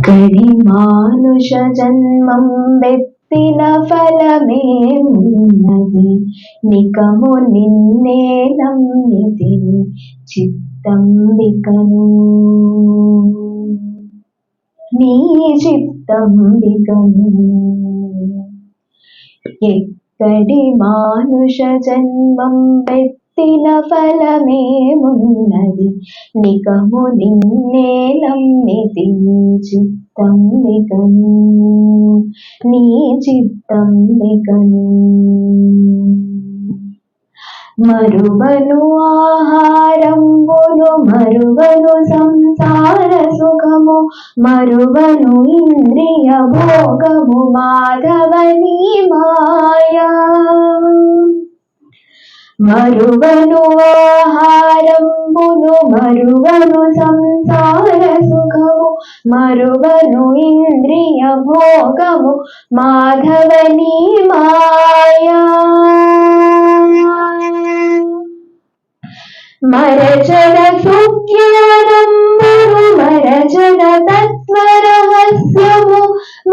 ఎక్కడి మానుష జన్మం వెత్తిన ఫలమేమున్నది, నికము నిన్నే నమ్మితిని చిత్తంబికను, నీ చిత్తంబికను. ఎక్కడి మానుష జన్మం వెత్తిన ఫలమేమున్నది, నికము నిన్నే నమ్మితిని చిత్తంబికను, నీ చిత్తంబికను. మరువను ఆహారంబును మరువను సంసార సుఖము, మరువను ఇంద్రియ భోగము మాధవని మాయా. మరువను ఆహారంబును మరువను సంసార సుఖము, మరువను ఇంద్రియ భోగము మాధవని మాయా. మరచద సుజ్ఞానంబును మరచద తత్వరహస్యము,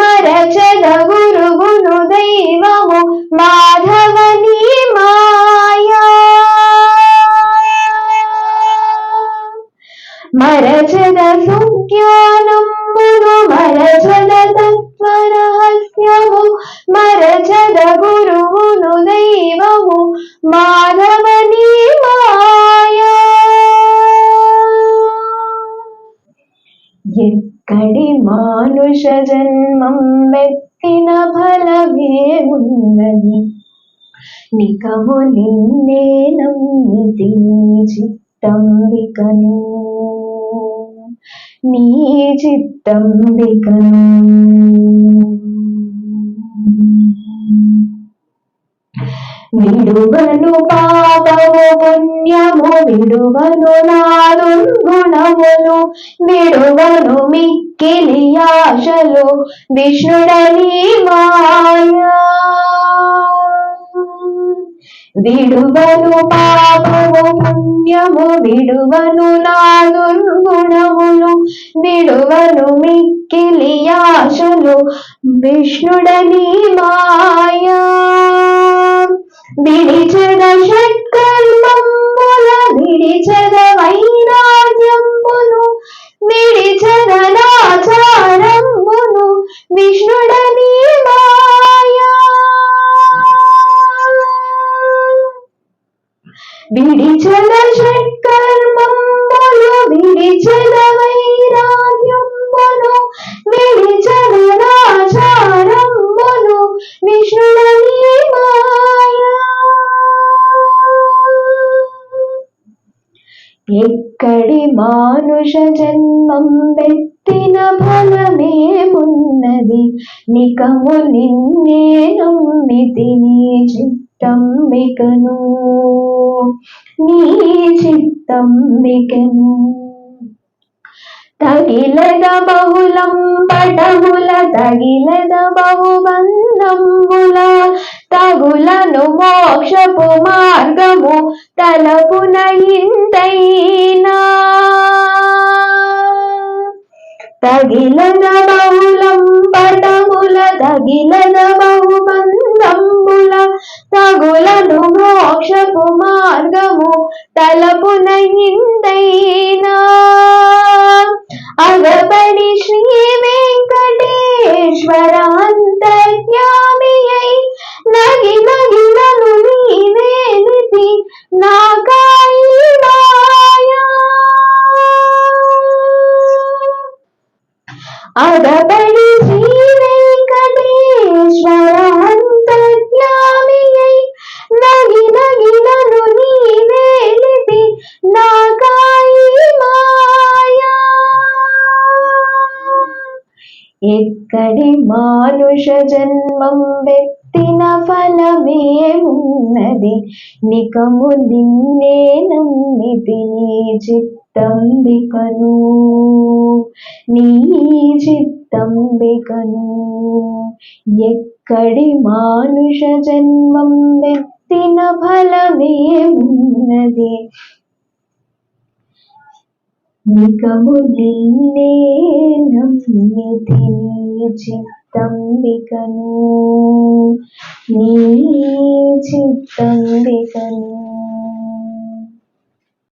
మరచద గురువును దైవము మాధవని మాయా. మరచద సుజ్ఞానంబును మరచద తత్వరహస్యము, మరచద గురువును దైవము మాధవని మాయా. ఎక్కడి మానుష జన్మం వెత్తిన ఫలమేమున్నది, నికము నిన్నే నమ్మితిని చిత్తంబికను, నీ చిత్తంబికను. విడువను పాపము పుణ్యము విడువను నాదుర్గుణములు, విడువను మిక్కిలి ఆశలు విష్ణుడని మాయా. విడువను పాపము పుణ్యము విడువను నాదుర్గుణములు, విడువను మిక్కిలి ఆశలు విష్ణుడని మాయా. విడిచెద షట్కర్మంబుల విడిచెద వైరాగ్యంబును, విడిచెద నాచారంబును విష్ణుడని మాయా. విడిచెద షట్కర్మంబులు విడిచెద వైరాగ్యంబును, విడిచెద నాచారంబును విష్ణుడని మాయా. ఎక్కడి మానుష జన్మం వెత్తిన ఫలమేమున్నది, నికము నిన్నే నమ్మితిని చిత్తంబికను, నీ చిత్తంబికను. తగిలద బహుళం పటముల తగిలద బహుబంధంబుల, తగులను మోక్షపు మార్గము తలపున ఇంతైనా. తగిలద బహుళం పటముల తగిలద బహుబంధంబుల, తగులను మోక్షపు మార్గము తలపున ఇంతైనా. అగపడి శ్రీ వెంకటేశ్వర అంతర్యామి అయి నగి నగినను నీవేలితి నాకాయి మాయా. అగపడి శ్రీ వెంకటేశ్వర అంతర్యామి అయి నగి నగినను నీవేలితి నాకాయి మాయా. ఎక్కడి మానుష జన్మం వెత్తిన ఫలమేమున్నది, నికము నిన్నే నమ్మితిని చిత్తంబికను, నీ చిత్తంబికను. ఎక్కడి మానుష జన్మం వెత్తిన ఫలమేమున్నది, నికము నిన్నే నమ్మితిని చిత్తంబికను నీ చిత్తంబికను